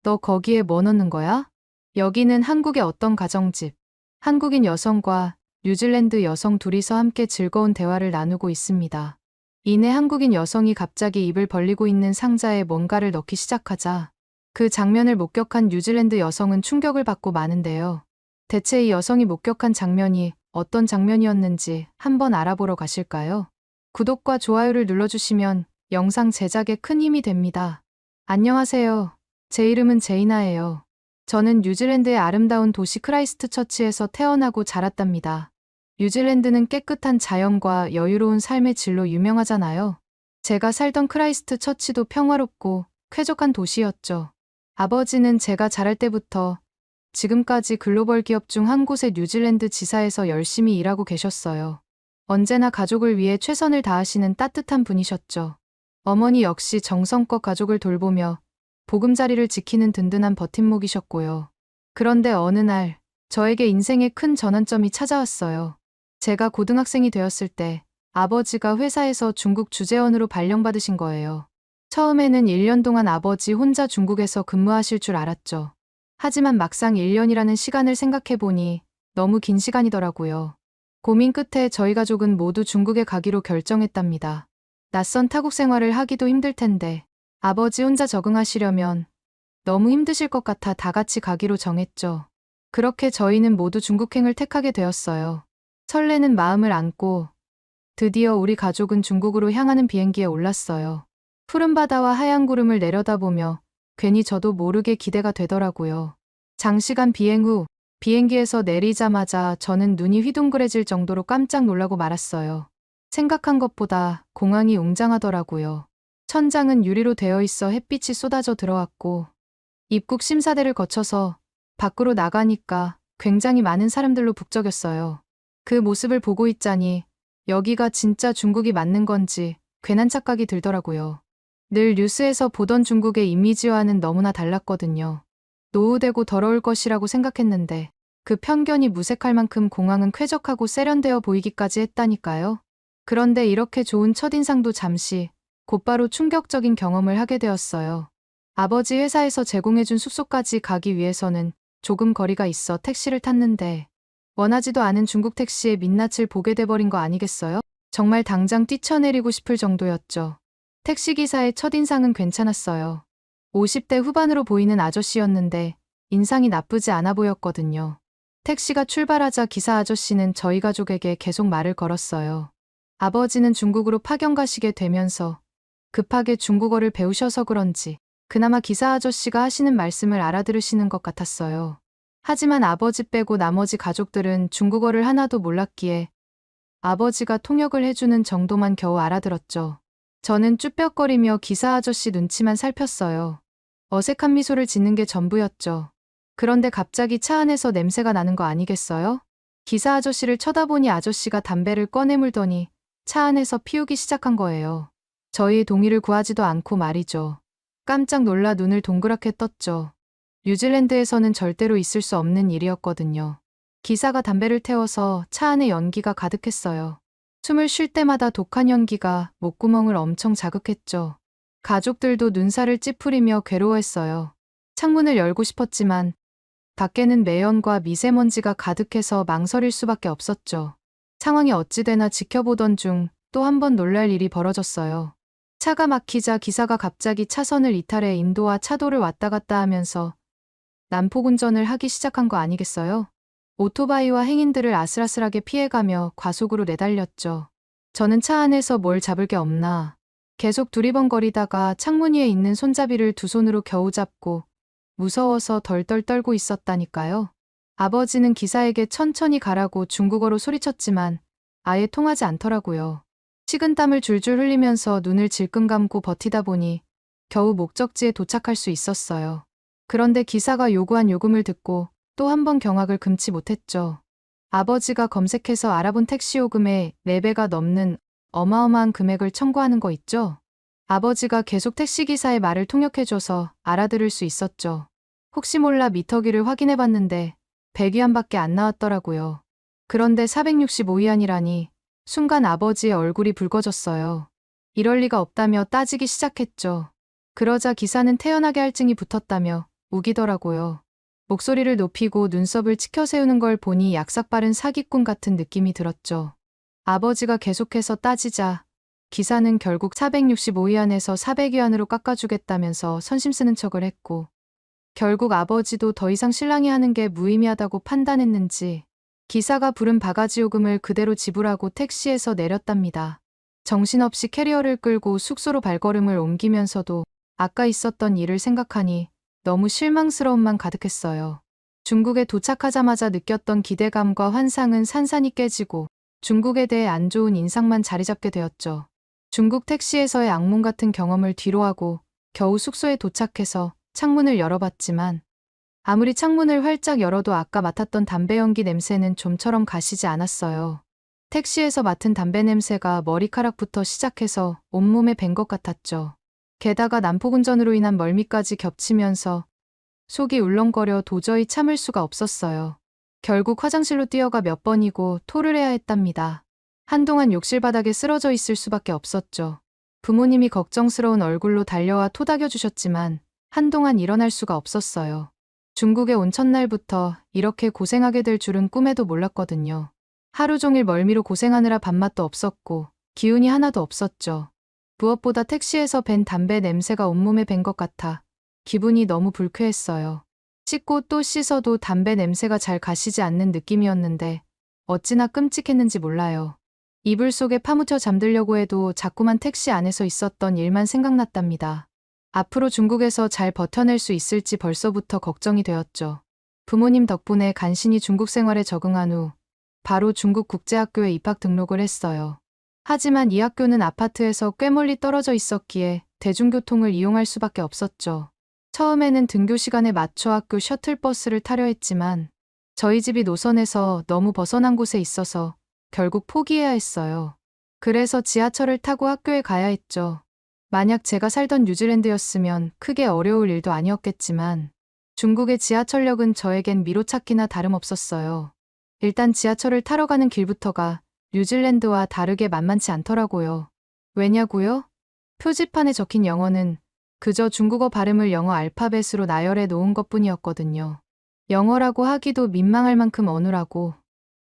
너 거기에 뭐 넣는 거야? 여기는 한국의 어떤 가정집. 한국인 여성과 뉴질랜드 여성 둘이서 함께 즐거운 대화를 나누고 있습니다. 이내 한국인 여성이 갑자기 입을 벌리고 있는 상자에 뭔가를 넣기 시작하자 그 장면을 목격한 뉴질랜드 여성은 충격을 받고 마는데요. 대체 이 여성이 목격한 장면이 어떤 장면이었는지 한번 알아보러 가실까요? 구독과 좋아요를 눌러주시면 영상 제작에 큰 힘이 됩니다. 안녕하세요. 제 이름은 제이나예요. 저는 뉴질랜드의 아름다운 도시 크라이스트처치에서 태어나고 자랐답니다. 뉴질랜드는 깨끗한 자연과 여유로운 삶의 질로 유명하잖아요. 제가 살던 크라이스트처치도 평화롭고 쾌적한 도시였죠. 아버지는 제가 자랄 때부터 지금까지 글로벌 기업 중 한 곳의 뉴질랜드 지사에서 열심히 일하고 계셨어요. 언제나 가족을 위해 최선을 다하시는 따뜻한 분이셨죠. 어머니 역시 정성껏 가족을 돌보며 보금자리를 지키는 든든한 버팀목이셨고요. 그런데 어느 날 저에게 인생의 큰 전환점이 찾아왔어요. 제가 고등학생이 되었을 때 아버지가 회사에서 중국 주재원으로 발령받으신 거예요. 처음에는 1년 동안 아버지 혼자 중국에서 근무하실 줄 알았죠. 하지만 막상 1년이라는 시간을 생각해보니 너무 긴 시간이더라고요. 고민 끝에 저희 가족은 모두 중국에 가기로 결정했답니다. 낯선 타국 생활을 하기도 힘들 텐데 아버지 혼자 적응하시려면 너무 힘드실 것 같아 다 같이 가기로 정했죠. 그렇게 저희는 모두 중국행을 택하게 되었어요. 설레는 마음을 안고 드디어 우리 가족은 중국으로 향하는 비행기에 올랐어요. 푸른 바다와 하얀 구름을 내려다보며 괜히 저도 모르게 기대가 되더라고요. 장시간 비행 후 비행기에서 내리자마자 저는 눈이 휘둥그레질 정도로 깜짝 놀라고 말았어요. 생각한 것보다 공항이 웅장하더라고요. 천장은 유리로 되어 있어 햇빛이 쏟아져 들어왔고 입국 심사대를 거쳐서 밖으로 나가니까 굉장히 많은 사람들로 북적였어요. 그 모습을 보고 있자니 여기가 진짜 중국이 맞는 건지 괜한 착각이 들더라고요. 늘 뉴스에서 보던 중국의 이미지와는 너무나 달랐거든요. 노후되고 더러울 것이라고 생각했는데 그 편견이 무색할 만큼 공항은 쾌적하고 세련되어 보이기까지 했다니까요. 그런데 이렇게 좋은 첫인상도 잠시 곧바로 충격적인 경험을 하게 되었어요. 아버지 회사에서 제공해준 숙소까지 가기 위해서는 조금 거리가 있어 택시를 탔는데 원하지도 않은 중국 택시의 민낯을 보게 돼버린 거 아니겠어요? 정말 당장 뛰쳐내리고 싶을 정도였죠. 택시기사의 첫인상은 괜찮았어요. 50대 후반으로 보이는 아저씨였는데 인상이 나쁘지 않아 보였거든요. 택시가 출발하자 기사 아저씨는 저희 가족에게 계속 말을 걸었어요. 아버지는 중국으로 파견 가시게 되면서 급하게 중국어를 배우셔서 그런지 그나마 기사 아저씨가 하시는 말씀을 알아들으시는 것 같았어요. 하지만 아버지 빼고 나머지 가족들은 중국어를 하나도 몰랐기에 아버지가 통역을 해주는 정도만 겨우 알아들었죠. 저는 쭈뼛거리며 기사 아저씨 눈치만 살폈어요. 어색한 미소를 짓는 게 전부였죠. 그런데 갑자기 차 안에서 냄새가 나는 거 아니겠어요? 기사 아저씨를 쳐다보니 아저씨가 담배를 꺼내 물더니 차 안에서 피우기 시작한 거예요. 저희의 동의를 구하지도 않고 말이죠. 깜짝 놀라 눈을 동그랗게 떴죠. 뉴질랜드에서는 절대로 있을 수 없는 일이었거든요. 기사가 담배를 태워서 차 안에 연기가 가득했어요. 숨을 쉴 때마다 독한 연기가 목구멍을 엄청 자극했죠. 가족들도 눈살을 찌푸리며 괴로워했어요. 창문을 열고 싶었지만 밖에는 매연과 미세먼지가 가득해서 망설일 수밖에 없었죠. 상황이 어찌되나 지켜보던 중 또 한 번 놀랄 일이 벌어졌어요. 차가 막히자 기사가 갑자기 차선을 이탈해 인도와 차도를 왔다 갔다 하면서 난폭운전을 하기 시작한 거 아니겠어요? 오토바이와 행인들을 아슬아슬하게 피해가며 과속으로 내달렸죠. 저는 차 안에서 뭘 잡을 게 없나 계속 두리번거리다가 창문 위에 있는 손잡이를 두 손으로 겨우 잡고 무서워서 덜덜 떨고 있었다니까요. 아버지는 기사에게 천천히 가라고 중국어로 소리쳤지만 아예 통하지 않더라고요. 식은땀을 줄줄 흘리면서 눈을 질끈 감고 버티다 보니 겨우 목적지에 도착할 수 있었어요. 그런데 기사가 요구한 요금을 듣고 또 한 번 경악을 금치 못했죠. 아버지가 검색해서 알아본 택시 요금의 4배가 넘는 어마어마한 금액을 청구하는 거 있죠? 아버지가 계속 택시기사의 말을 통역해줘서 알아들을 수 있었죠. 혹시 몰라 미터기를 확인해봤는데 100위안밖에 안 나왔더라고요. 그런데 465위안이라니 순간 아버지의 얼굴이 붉어졌어요. 이럴 리가 없다며 따지기 시작했죠. 그러자 기사는 태연하게 할증이 붙었다며 우기더라고요. 목소리를 높이고 눈썹을 치켜세우는 걸 보니 약삭빠른 사기꾼 같은 느낌이 들었죠. 아버지가 계속해서 따지자 기사는 결국 465위안에서 400위안으로 깎아주겠다면서 선심 쓰는 척을 했고, 결국 아버지도 더 이상 신랑이 하는 게 무의미하다고 판단했는지 기사가 부른 바가지 요금을 그대로 지불하고 택시에서 내렸답니다. 정신없이 캐리어를 끌고 숙소로 발걸음을 옮기면서도 아까 있었던 일을 생각하니 너무 실망스러움만 가득했어요. 중국에 도착하자마자 느꼈던 기대감과 환상은 산산이 깨지고 중국에 대해 안 좋은 인상만 자리 잡게 되었죠. 중국 택시에서의 악몽 같은 경험을 뒤로하고 겨우 숙소에 도착해서 창문을 열어봤지만 아무리 창문을 활짝 열어도 아까 맡았던 담배 연기 냄새는 좀처럼 가시지 않았어요. 택시에서 맡은 담배 냄새가 머리카락부터 시작해서 온몸에 밴 것 같았죠. 게다가 난폭운전으로 인한 멀미까지 겹치면서 속이 울렁거려 도저히 참을 수가 없었어요. 결국 화장실로 뛰어가 몇 번이고 토를 해야 했답니다. 한동안 욕실 바닥에 쓰러져 있을 수밖에 없었죠. 부모님이 걱정스러운 얼굴로 달려와 토닥여 주셨지만 한동안 일어날 수가 없었어요. 중국에 온 첫날부터 이렇게 고생하게 될 줄은 꿈에도 몰랐거든요. 하루 종일 멀미로 고생하느라 밥맛도 없었고 기운이 하나도 없었죠. 무엇보다 택시에서 밴 담배 냄새가 온몸에 밴 것 같아 기분이 너무 불쾌했어요. 씻고 또 씻어도 담배 냄새가 잘 가시지 않는 느낌이었는데 어찌나 끔찍했는지 몰라요. 이불 속에 파묻혀 잠들려고 해도 자꾸만 택시 안에서 있었던 일만 생각났답니다. 앞으로 중국에서 잘 버텨낼 수 있을지 벌써부터 걱정이 되었죠. 부모님 덕분에 간신히 중국 생활에 적응한 후 바로 중국 국제학교에 입학 등록을 했어요. 하지만 이 학교는 아파트에서 꽤 멀리 떨어져 있었기에 대중교통을 이용할 수밖에 없었죠. 처음에는 등교 시간에 맞춰 학교 셔틀버스를 타려 했지만 저희 집이 노선에서 너무 벗어난 곳에 있어서 결국 포기해야 했어요. 그래서 지하철을 타고 학교에 가야 했죠. 만약 제가 살던 뉴질랜드였으면 크게 어려울 일도 아니었겠지만 중국의 지하철역은 저에겐 미로찾기나 다름없었어요. 일단 지하철을 타러 가는 길부터가 뉴질랜드와 다르게 만만치 않더라고요. 왜냐고요? 표지판에 적힌 영어는 그저 중국어 발음을 영어 알파벳으로 나열해 놓은 것뿐이었거든요. 영어라고 하기도 민망할 만큼 어눌하고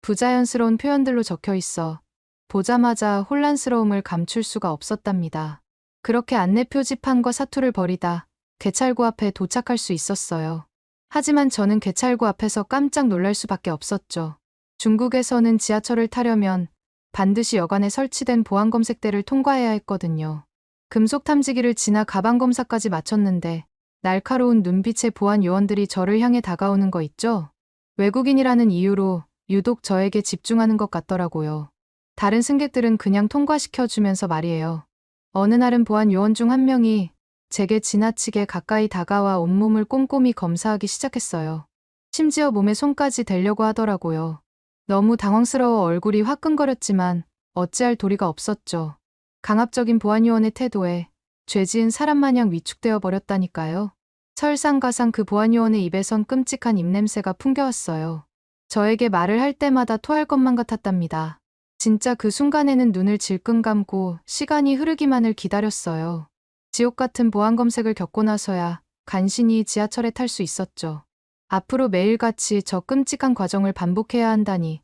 부자연스러운 표현들로 적혀 있어 보자마자 혼란스러움을 감출 수가 없었답니다. 그렇게 안내 표지판과 사투를 벌이다 개찰구 앞에 도착할 수 있었어요. 하지만 저는 개찰구 앞에서 깜짝 놀랄 수밖에 없었죠. 중국에서는 지하철을 타려면 반드시 여관에 설치된 보안검색대를 통과해야 했거든요. 금속 탐지기를 지나 가방 검사까지 마쳤는데 날카로운 눈빛의 보안 요원들이 저를 향해 다가오는 거 있죠? 외국인이라는 이유로 유독 저에게 집중하는 것 같더라고요. 다른 승객들은 그냥 통과시켜주면서 말이에요. 어느 날은 보안 요원 중 한 명이 제게 지나치게 가까이 다가와 온몸을 꼼꼼히 검사하기 시작했어요. 심지어 몸에 손까지 대려고 하더라고요. 너무 당황스러워 얼굴이 화끈거렸지만 어찌할 도리가 없었죠. 강압적인 보안 요원의 태도에 죄지은 사람 마냥 위축되어 버렸다니까요. 설상가상 그 보안 요원의 입에선 끔찍한 입냄새가 풍겨왔어요. 저에게 말을 할 때마다 토할 것만 같았답니다. 진짜 그 순간에는 눈을 질끈 감고 시간이 흐르기만을 기다렸어요. 지옥 같은 보안 검색을 겪고 나서야 간신히 지하철에 탈 수 있었죠. 앞으로 매일같이 저 끔찍한 과정을 반복해야 한다니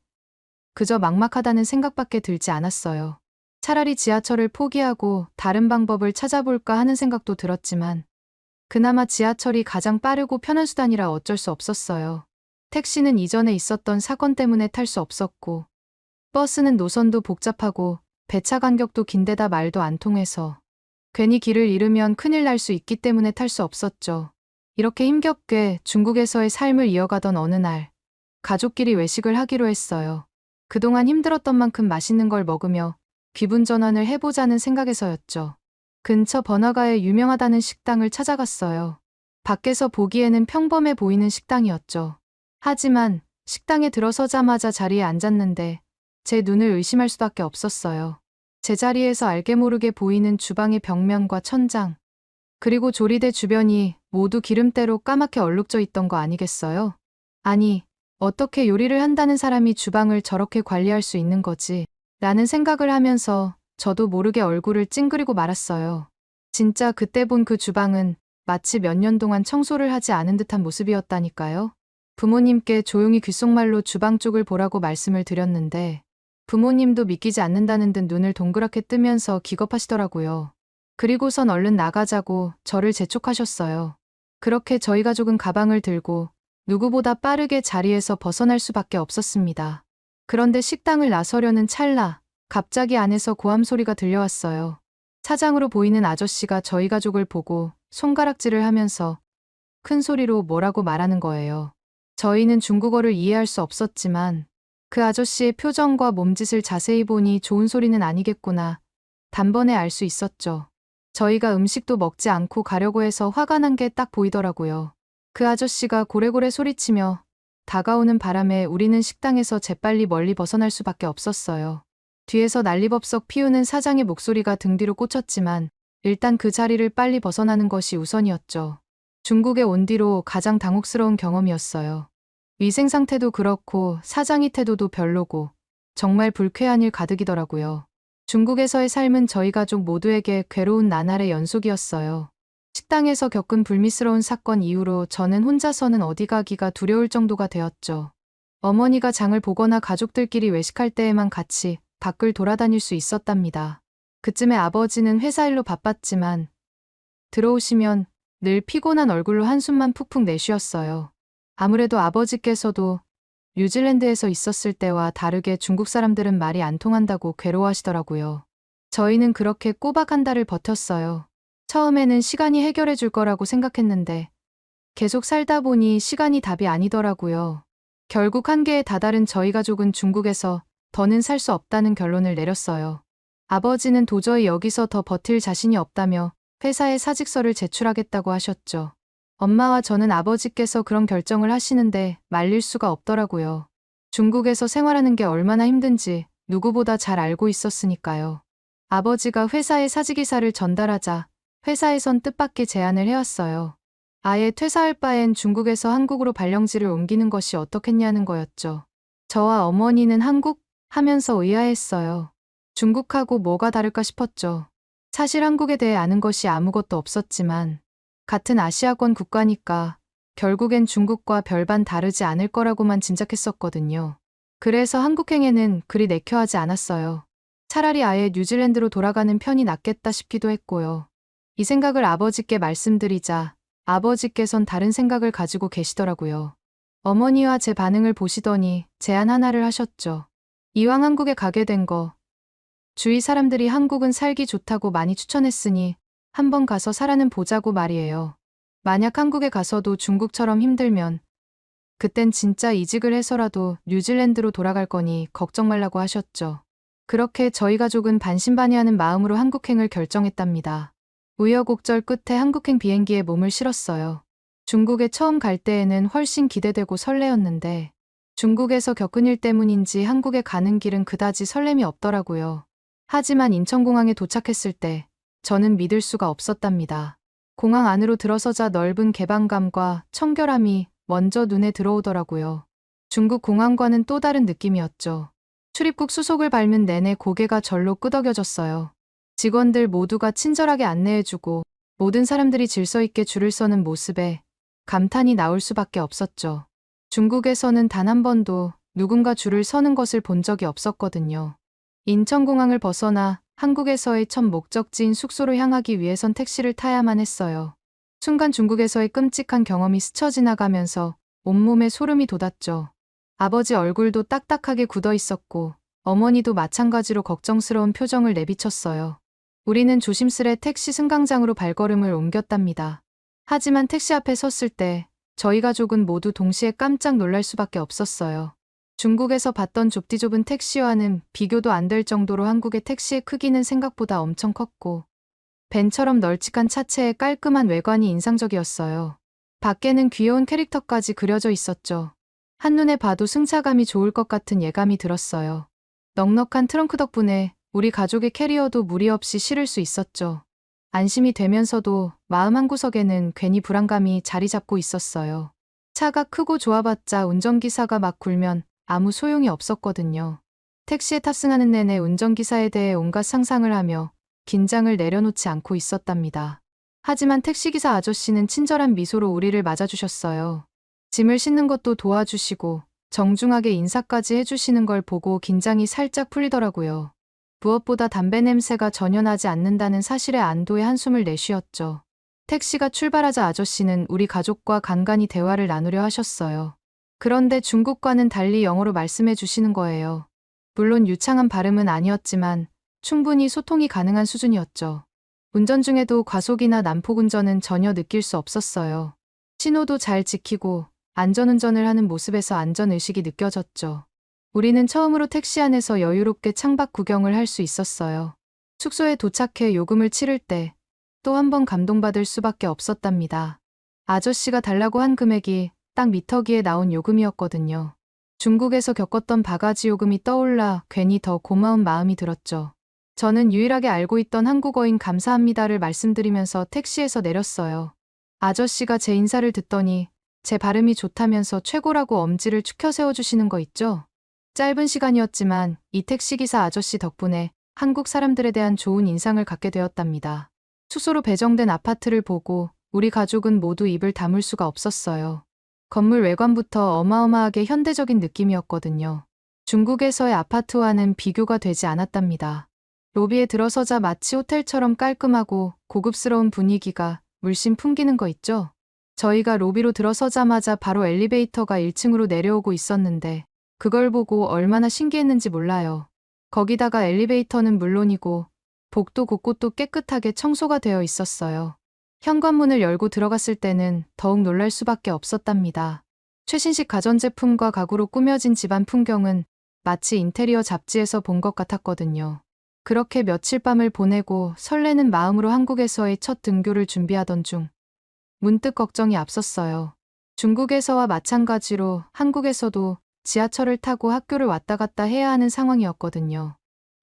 그저 막막하다는 생각밖에 들지 않았어요. 차라리 지하철을 포기하고 다른 방법을 찾아볼까 하는 생각도 들었지만 그나마 지하철이 가장 빠르고 편한 수단이라 어쩔 수 없었어요. 택시는 이전에 있었던 사건 때문에 탈 수 없었고 버스는 노선도 복잡하고 배차 간격도 긴데다 말도 안 통해서 괜히 길을 잃으면 큰일 날 수 있기 때문에 탈 수 없었죠. 이렇게 힘겹게 중국에서의 삶을 이어가던 어느 날 가족끼리 외식을 하기로 했어요. 그동안 힘들었던 만큼 맛있는 걸 먹으며 기분 전환을 해보자는 생각에서였죠. 근처 번화가에 유명하다는 식당을 찾아갔어요. 밖에서 보기에는 평범해 보이는 식당이었죠. 하지만 식당에 들어서자마자 자리에 앉았는데 제 눈을 의심할 수밖에 없었어요. 제자리에서 알게 모르게 보이는 주방의 벽면과 천장, 그리고 조리대 주변이 모두 기름때로 까맣게 얼룩져 있던 거 아니겠어요? 아니, 어떻게 요리를 한다는 사람이 주방을 저렇게 관리할 수 있는 거지? 라는 생각을 하면서 저도 모르게 얼굴을 찡그리고 말았어요. 진짜 그때 본 그 주방은 마치 몇 년 동안 청소를 하지 않은 듯한 모습이었다니까요. 부모님께 조용히 귓속말로 주방 쪽을 보라고 말씀을 드렸는데 부모님도 믿기지 않는다는 듯 눈을 동그랗게 뜨면서 기겁하시더라고요. 그리고선 얼른 나가자고 저를 재촉하셨어요. 그렇게 저희 가족은 가방을 들고 누구보다 빠르게 자리에서 벗어날 수밖에 없었습니다. 그런데 식당을 나서려는 찰나 갑자기 안에서 고함 소리가 들려왔어요. 차장으로 보이는 아저씨가 저희 가족을 보고 손가락질을 하면서 큰 소리로 뭐라고 말하는 거예요. 저희는 중국어를 이해할 수 없었지만 그 아저씨의 표정과 몸짓을 자세히 보니 좋은 소리는 아니겠구나. 단번에 알 수 있었죠. 저희가 음식도 먹지 않고 가려고 해서 화가 난 게 딱 보이더라고요. 그 아저씨가 고래고래 소리치며 다가오는 바람에 우리는 식당에서 재빨리 멀리 벗어날 수밖에 없었어요. 뒤에서 난리법석 피우는 사장의 목소리가 등 뒤로 꽂혔지만 일단 그 자리를 빨리 벗어나는 것이 우선이었죠. 중국에 온 뒤로 가장 당혹스러운 경험이었어요. 위생 상태도 그렇고 사장의 태도도 별로고 정말 불쾌한 일 가득이더라고요. 중국에서의 삶은 저희 가족 모두에게 괴로운 나날의 연속이었어요. 식당에서 겪은 불미스러운 사건 이후로 저는 혼자서는 어디 가기가 두려울 정도가 되었죠. 어머니가 장을 보거나 가족들끼리 외식할 때에만 같이 밖을 돌아다닐 수 있었답니다. 그쯤에 아버지는 회사 일로 바빴지만 들어오시면 늘 피곤한 얼굴로 한숨만 푹푹 내쉬었어요. 아무래도 아버지께서도 뉴질랜드에서 있었을 때와 다르게 중국 사람들은 말이 안 통한다고 괴로워하시더라고요. 저희는 그렇게 꼬박 한 달을 버텼어요. 처음에는 시간이 해결해 줄 거라고 생각했는데 계속 살다 보니 시간이 답이 아니더라고요. 결국 한계에 다다른 저희 가족은 중국에서 더는 살 수 없다는 결론을 내렸어요. 아버지는 도저히 여기서 더 버틸 자신이 없다며 회사에 사직서를 제출하겠다고 하셨죠. 엄마와 저는 아버지께서 그런 결정을 하시는데 말릴 수가 없더라고요. 중국에서 생활하는 게 얼마나 힘든지 누구보다 잘 알고 있었으니까요. 아버지가 회사에 사직이사를 전달하자 회사에선 뜻밖의 제안을 해왔어요. 아예 퇴사할 바엔 중국에서 한국으로 발령지를 옮기는 것이 어떻겠냐는 거였죠. 저와 어머니는 한국 하면서 의아했어요. 중국하고 뭐가 다를까 싶었죠. 사실 한국에 대해 아는 것이 아무것도 없었지만 같은 아시아권 국가니까 결국엔 중국과 별반 다르지 않을 거라고만 짐작했었거든요. 그래서 한국행에는 그리 내켜하지 않았어요. 차라리 아예 뉴질랜드로 돌아가는 편이 낫겠다 싶기도 했고요. 이 생각을 아버지께 말씀드리자 아버지께선 다른 생각을 가지고 계시더라고요. 어머니와 제 반응을 보시더니 제안 하나를 하셨죠. 이왕 한국에 가게 된 거 주위 사람들이 한국은 살기 좋다고 많이 추천했으니 한번 가서 살아는 보자고 말이에요. 만약 한국에 가서도 중국처럼 힘들면 그땐 진짜 이직을 해서라도 뉴질랜드로 돌아갈 거니 걱정 말라고 하셨죠. 그렇게 저희 가족은 반신반의하는 마음으로 한국행을 결정했답니다. 우여곡절 끝에 한국행 비행기에 몸을 실었어요. 중국에 처음 갈 때에는 훨씬 기대되고 설레었는데 중국에서 겪은 일 때문인지 한국에 가는 길은 그다지 설렘이 없더라고요. 하지만 인천공항에 도착했을 때 저는 믿을 수가 없었답니다. 공항 안으로 들어서자 넓은 개방감과 청결함이 먼저 눈에 들어오더라고요. 중국 공항과는 또 다른 느낌이었죠. 출입국 수속을 밟는 내내 고개가 절로 끄덕여졌어요. 직원들 모두가 친절하게 안내해주고 모든 사람들이 질서 있게 줄을 서는 모습에 감탄이 나올 수밖에 없었죠. 중국에서는 단 한 번도 누군가 줄을 서는 것을 본 적이 없었거든요. 인천공항을 벗어나 한국에서의 첫 목적지인 숙소로 향하기 위해선 택시를 타야만 했어요. 순간 중국에서의 끔찍한 경험이 스쳐 지나가면서 온몸에 소름이 돋았죠. 아버지 얼굴도 딱딱하게 굳어 있었고 어머니도 마찬가지로 걱정스러운 표정을 내비쳤어요. 우리는 조심스레 택시 승강장으로 발걸음을 옮겼답니다. 하지만 택시 앞에 섰을 때 저희 가족은 모두 동시에 깜짝 놀랄 수밖에 없었어요. 중국에서 봤던 좁디좁은 택시와는 비교도 안 될 정도로 한국의 택시의 크기는 생각보다 엄청 컸고 벤처럼 널찍한 차체의 깔끔한 외관이 인상적이었어요. 밖에는 귀여운 캐릭터까지 그려져 있었죠. 한눈에 봐도 승차감이 좋을 것 같은 예감이 들었어요. 넉넉한 트렁크 덕분에 우리 가족의 캐리어도 무리 없이 실을 수 있었죠. 안심이 되면서도 마음 한구석에는 괜히 불안감이 자리 잡고 있었어요. 차가 크고 좋아봤자 운전기사가 막 굴면 아무 소용이 없었거든요. 택시에 탑승하는 내내 운전기사에 대해 온갖 상상을 하며 긴장을 내려놓지 않고 있었답니다. 하지만 택시기사 아저씨는 친절한 미소로 우리를 맞아주셨어요. 짐을 싣는 것도 도와주시고 정중하게 인사까지 해주시는 걸 보고 긴장이 살짝 풀리더라고요. 무엇보다 담배 냄새가 전혀 나지 않는다는 사실에 안도의 한숨을 내쉬었죠. 택시가 출발하자 아저씨는 우리 가족과 간간히 대화를 나누려 하셨어요. 그런데 중국과는 달리 영어로 말씀해 주시는 거예요. 물론 유창한 발음은 아니었지만 충분히 소통이 가능한 수준이었죠. 운전 중에도 과속이나 난폭운전은 전혀 느낄 수 없었어요. 신호도 잘 지키고 안전운전을 하는 모습에서 안전의식이 느껴졌죠. 우리는 처음으로 택시 안에서 여유롭게 창밖 구경을 할 수 있었어요. 숙소에 도착해 요금을 치를 때 또 한 번 감동받을 수밖에 없었답니다. 아저씨가 달라고 한 금액이 딱 미터기에 나온 요금이었거든요. 중국에서 겪었던 바가지 요금이 떠올라 괜히 더 고마운 마음이 들었죠. 저는 유일하게 알고 있던 한국어인 감사합니다를 말씀드리면서 택시에서 내렸어요. 아저씨가 제 인사를 듣더니 제 발음이 좋다면서 최고라고 엄지를 축혀 세워주시는 거 있죠? 짧은 시간이었지만 이 택시기사 아저씨 덕분에 한국 사람들에 대한 좋은 인상을 갖게 되었답니다. 숙소로 배정된 아파트를 보고 우리 가족은 모두 입을 다물 수가 없었어요. 건물 외관부터 어마어마하게 현대적인 느낌이었거든요. 중국에서의 아파트와는 비교가 되지 않았답니다. 로비에 들어서자 마치 호텔처럼 깔끔하고 고급스러운 분위기가 물씬 풍기는 거 있죠? 저희가 로비로 들어서자마자 바로 엘리베이터가 1층으로 내려오고 있었는데 그걸 보고 얼마나 신기했는지 몰라요. 거기다가 엘리베이터는 물론이고 복도 곳곳도 깨끗하게 청소가 되어 있었어요. 현관문을 열고 들어갔을 때는 더욱 놀랄 수밖에 없었답니다. 최신식 가전제품과 가구로 꾸며진 집안 풍경은 마치 인테리어 잡지에서 본 것 같았거든요. 그렇게 며칠 밤을 보내고 설레는 마음으로 한국에서의 첫 등교를 준비하던 중 문득 걱정이 앞섰어요. 중국에서와 마찬가지로 한국에서도 지하철을 타고 학교를 왔다 갔다 해야 하는 상황이었거든요.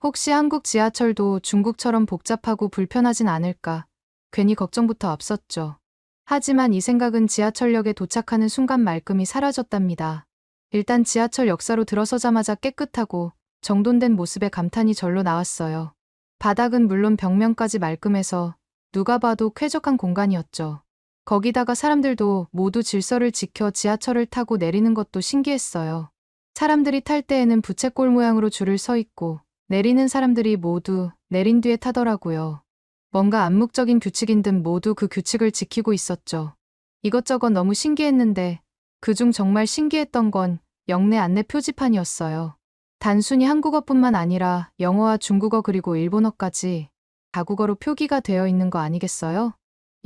혹시 한국 지하철도 중국처럼 복잡하고 불편하진 않을까 괜히 걱정부터 앞섰죠. 하지만 이 생각은 지하철역에 도착하는 순간 말끔히 사라졌답니다. 일단 지하철 역사로 들어서자마자 깨끗하고 정돈된 모습에 감탄이 절로 나왔어요. 바닥은 물론 벽면까지 말끔해서 누가 봐도 쾌적한 공간이었죠. 거기다가 사람들도 모두 질서를 지켜 지하철을 타고 내리는 것도 신기했어요. 사람들이 탈 때에는 부채꼴 모양으로 줄을 서 있고 내리는 사람들이 모두 내린 뒤에 타더라고요. 뭔가 암묵적인 규칙인 듯 모두 그 규칙을 지키고 있었죠. 이것저것 너무 신기했는데 그중 정말 신기했던 건 역내 안내 표지판이었어요. 단순히 한국어뿐만 아니라 영어와 중국어 그리고 일본어까지 다국어로 표기가 되어 있는 거 아니겠어요?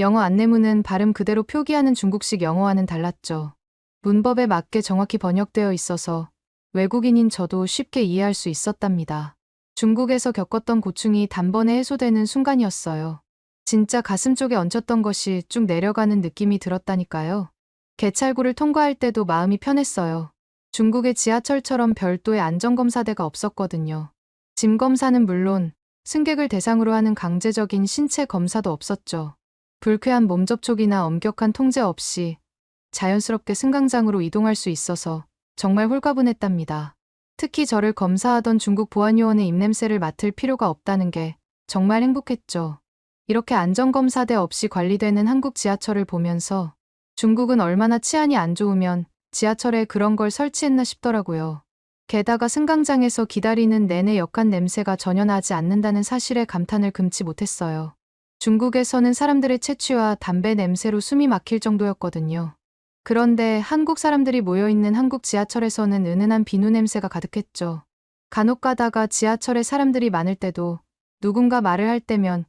영어 안내문은 발음 그대로 표기하는 중국식 영어와는 달랐죠. 문법에 맞게 정확히 번역되어 있어서 외국인인 저도 쉽게 이해할 수 있었답니다. 중국에서 겪었던 고충이 단번에 해소되는 순간이었어요. 진짜 가슴 쪽에 얹혔던 것이 쭉 내려가는 느낌이 들었다니까요. 개찰구를 통과할 때도 마음이 편했어요. 중국의 지하철처럼 별도의 안전검사대가 없었거든요. 짐 검사는 물론 승객을 대상으로 하는 강제적인 신체 검사도 없었죠. 불쾌한 몸 접촉이나 엄격한 통제 없이 자연스럽게 승강장으로 이동할 수 있어서 정말 홀가분했답니다. 특히 저를 검사하던 중국 보안요원의 입냄새를 맡을 필요가 없다는 게 정말 행복했죠. 이렇게 안전검사대 없이 관리되는 한국 지하철을 보면서 중국은 얼마나 치안이 안 좋으면 지하철에 그런 걸 설치했나 싶더라고요. 게다가 승강장에서 기다리는 내내 역한 냄새가 전혀 나지 않는다는 사실에 감탄을 금치 못했어요. 중국에서는 사람들의 채취와 담배 냄새로 숨이 막힐 정도였거든요. 그런데 한국 사람들이 모여있는 한국 지하철에서는 은은한 비누 냄새가 가득했죠. 간혹 가다가 지하철에 사람들이 많을 때도 누군가 말을 할 때면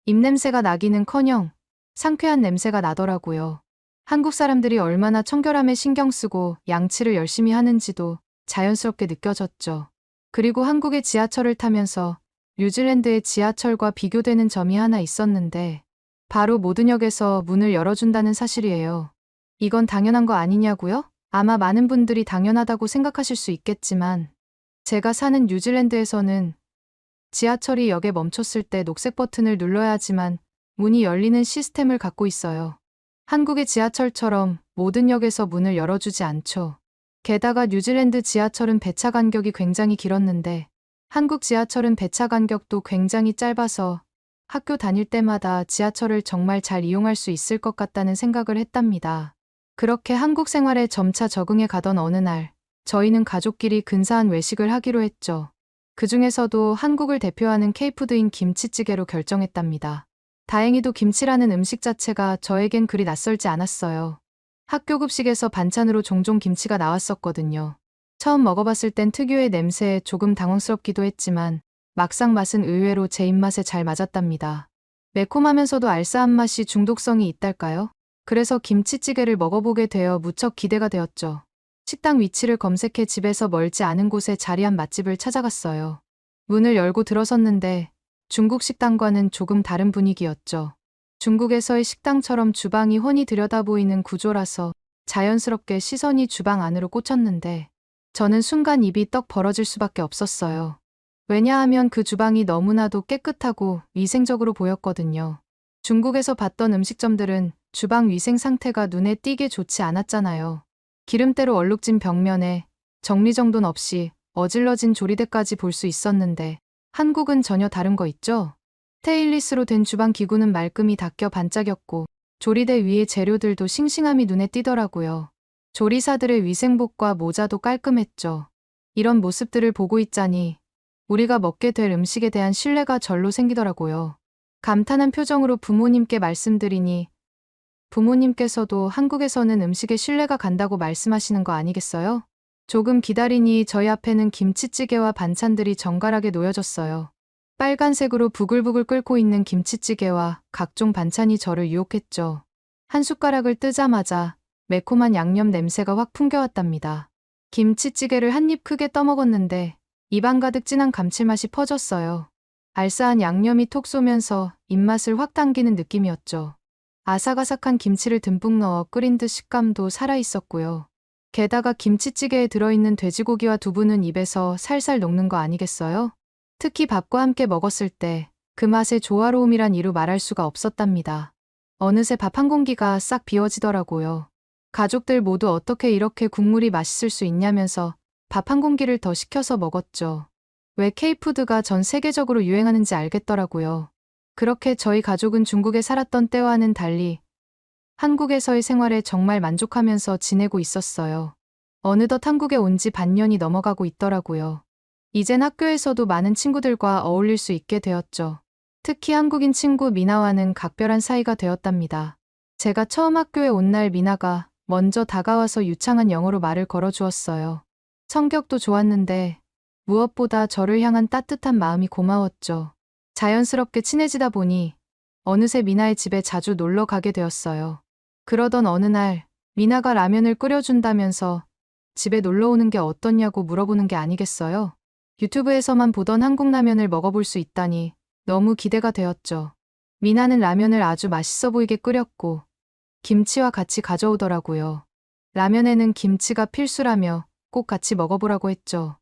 입냄새가 나기는커녕 상쾌한 냄새가 나더라고요. 한국 사람들이 얼마나 청결함에 신경 쓰고 양치를 열심히 하는지도 자연스럽게 느껴졌죠. 그리고 한국의 지하철을 타면서 뉴질랜드의 지하철과 비교되는 점이 하나 있었는데 바로 모든 역에서 문을 열어준다는 사실이에요. 이건 당연한 거 아니냐고요? 아마 많은 분들이 당연하다고 생각하실 수 있겠지만 제가 사는 뉴질랜드에서는 지하철이 역에 멈췄을 때 녹색 버튼을 눌러야 하지만 문이 열리는 시스템을 갖고 있어요. 한국의 지하철처럼 모든 역에서 문을 열어주지 않죠. 게다가 뉴질랜드 지하철은 배차 간격이 굉장히 길었는데 한국 지하철은 배차 간격도 굉장히 짧아서 학교 다닐 때마다 지하철을 정말 잘 이용할 수 있을 것 같다는 생각을 했답니다. 그렇게 한국 생활에 점차 적응해 가던 어느 날, 저희는 가족끼리 근사한 외식을 하기로 했죠. 그 중에서도 한국을 대표하는 K푸드인 김치찌개로 결정했답니다. 다행히도 김치라는 음식 자체가 저에겐 그리 낯설지 않았어요. 학교 급식에서 반찬으로 종종 김치가 나왔었거든요. 처음 먹어봤을 땐 특유의 냄새에 조금 당황스럽기도 했지만 막상 맛은 의외로 제 입맛에 잘 맞았답니다. 매콤하면서도 알싸한 맛이 중독성이 있달까요? 그래서 김치찌개를 먹어보게 되어 무척 기대가 되었죠. 식당 위치를 검색해 집에서 멀지 않은 곳에 자리한 맛집을 찾아갔어요. 문을 열고 들어섰는데 중국 식당과는 조금 다른 분위기였죠. 중국에서의 식당처럼 주방이 훤히 들여다보이는 구조라서 자연스럽게 시선이 주방 안으로 꽂혔는데 저는 순간 입이 떡 벌어질 수밖에 없었어요. 왜냐하면 그 주방이 너무나도 깨끗하고 위생적으로 보였거든요. 중국에서 봤던 음식점들은 주방 위생 상태가 눈에 띄게 좋지 않았잖아요. 기름때로 얼룩진 벽면에 정리정돈 없이 어질러진 조리대까지 볼 수 있었는데 한국은 전혀 다른 거 있죠? 스테인리스로 된 주방 기구는 말끔히 닦여 반짝였고 조리대 위의 재료들도 싱싱함이 눈에 띄더라고요. 조리사들의 위생복과 모자도 깔끔했죠. 이런 모습들을 보고 있자니 우리가 먹게 될 음식에 대한 신뢰가 절로 생기더라고요. 감탄한 표정으로 부모님께 말씀드리니 부모님께서도 한국에서는 음식에 신뢰가 간다고 말씀하시는 거 아니겠어요? 조금 기다리니 저희 앞에는 김치찌개와 반찬들이 정갈하게 놓여졌어요. 빨간색으로 부글부글 끓고 있는 김치찌개와 각종 반찬이 저를 유혹했죠. 한 숟가락을 뜨자마자 매콤한 양념 냄새가 확 풍겨왔답니다. 김치찌개를 한 입 크게 떠먹었는데 입안 가득 진한 감칠맛이 퍼졌어요. 알싸한 양념이 톡 쏘면서 입맛을 확 당기는 느낌이었죠. 아삭아삭한 김치를 듬뿍 넣어 끓인 듯 식감도 살아있었고요. 게다가 김치찌개에 들어있는 돼지고기와 두부는 입에서 살살 녹는 거 아니겠어요? 특히 밥과 함께 먹었을 때 그 맛의 조화로움이란 이루 말할 수가 없었답니다. 어느새 밥 한 공기가 싹 비워지더라고요. 가족들 모두 어떻게 이렇게 국물이 맛있을 수 있냐면서 밥 한 공기를 더 시켜서 먹었죠. 왜 K푸드가 전 세계적으로 유행하는지 알겠더라고요. 그렇게 저희 가족은 중국에 살았던 때와는 달리 한국에서의 생활에 정말 만족하면서 지내고 있었어요. 어느덧 한국에 온 지 반년이 넘어가고 있더라고요. 이젠 학교에서도 많은 친구들과 어울릴 수 있게 되었죠. 특히 한국인 친구 미나와는 각별한 사이가 되었답니다. 제가 처음 학교에 온 날 미나가 먼저 다가와서 유창한 영어로 말을 걸어주었어요. 성격도 좋았는데 무엇보다 저를 향한 따뜻한 마음이 고마웠죠. 자연스럽게 친해지다 보니 어느새 미나의 집에 자주 놀러 가게 되었어요. 그러던 어느 날 미나가 라면을 끓여준다면서 집에 놀러 오는 게 어떻냐고 물어보는 게 아니겠어요? 유튜브에서만 보던 한국 라면을 먹어볼 수 있다니 너무 기대가 되었죠. 미나는 라면을 아주 맛있어 보이게 끓였고 김치와 같이 가져오더라고요. 라면에는 김치가 필수라며 꼭 같이 먹어보라고 했죠.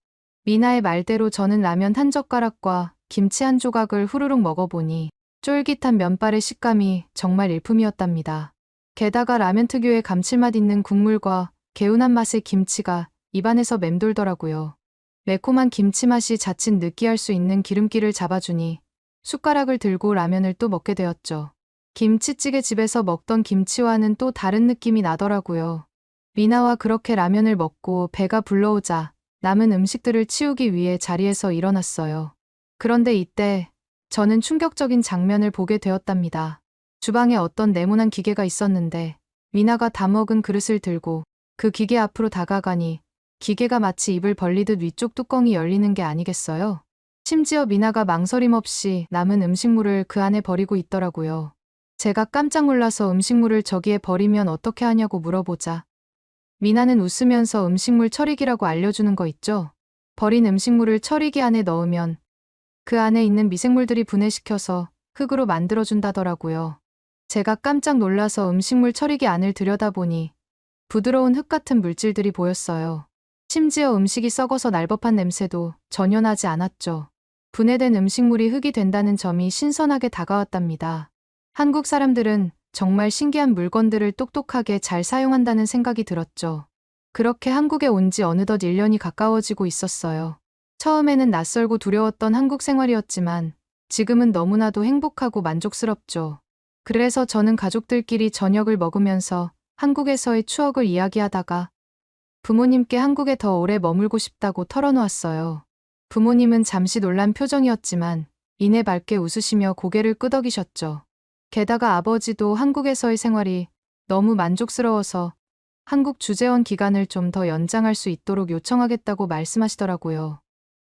미나의 말대로 저는 라면 한 젓가락과 김치 한 조각을 후루룩 먹어보니 쫄깃한 면발의 식감이 정말 일품이었답니다. 게다가 라면 특유의 감칠맛 있는 국물과 개운한 맛의 김치가 입안에서 맴돌더라고요. 매콤한 김치 맛이 자칫 느끼할 수 있는 기름기를 잡아주니 숟가락을 들고 라면을 또 먹게 되었죠. 김치찌개 집에서 먹던 김치와는 또 다른 느낌이 나더라고요. 미나와 그렇게 라면을 먹고 배가 불러오자 남은 음식들을 치우기 위해 자리에서 일어났어요. 그런데 이때 저는 충격적인 장면을 보게 되었답니다. 주방에 어떤 네모난 기계가 있었는데 미나가 다 먹은 그릇을 들고 그 기계 앞으로 다가가니 기계가 마치 입을 벌리듯 위쪽 뚜껑이 열리는 게 아니겠어요? 심지어 미나가 망설임 없이 남은 음식물을 그 안에 버리고 있더라고요. 제가 깜짝 놀라서 음식물을 저기에 버리면 어떻게 하냐고 물어보자 미나는 웃으면서 음식물 처리기라고 알려주는 거 있죠? 버린 음식물을 처리기 안에 넣으면 그 안에 있는 미생물들이 분해시켜서 흙으로 만들어준다더라고요. 제가 깜짝 놀라서 음식물 처리기 안을 들여다보니 부드러운 흙 같은 물질들이 보였어요. 심지어 음식이 썩어서 날법한 냄새도 전혀 나지 않았죠. 분해된 음식물이 흙이 된다는 점이 신선하게 다가왔답니다. 한국 사람들은 정말 신기한 물건들을 똑똑하게 잘 사용한다는 생각이 들었죠. 그렇게 한국에 온 지 어느덧 1년이 가까워지고 있었어요. 처음에는 낯설고 두려웠던 한국 생활이었지만 지금은 너무나도 행복하고 만족스럽죠. 그래서 저는 가족들끼리 저녁을 먹으면서 한국에서의 추억을 이야기하다가 부모님께 한국에 더 오래 머물고 싶다고 털어놓았어요. 부모님은 잠시 놀란 표정이었지만 이내 밝게 웃으시며 고개를 끄덕이셨죠. 게다가 아버지도 한국에서의 생활이 너무 만족스러워서 한국 주재원 기간을 좀 더 연장할 수 있도록 요청하겠다고 말씀하시더라고요.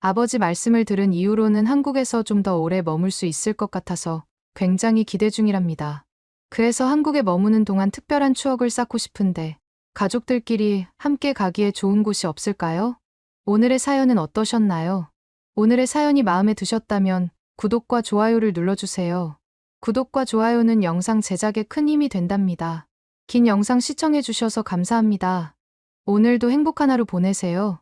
아버지 말씀을 들은 이후로는 한국에서 좀 더 오래 머물 수 있을 것 같아서 굉장히 기대 중이랍니다. 그래서 한국에 머무는 동안 특별한 추억을 쌓고 싶은데 가족들끼리 함께 가기에 좋은 곳이 없을까요? 오늘의 사연은 어떠셨나요? 오늘의 사연이 마음에 드셨다면 구독과 좋아요를 눌러주세요. 구독과 좋아요는 영상 제작에 큰 힘이 된답니다. 긴 영상 시청해주셔서 감사합니다. 오늘도 행복한 하루 보내세요.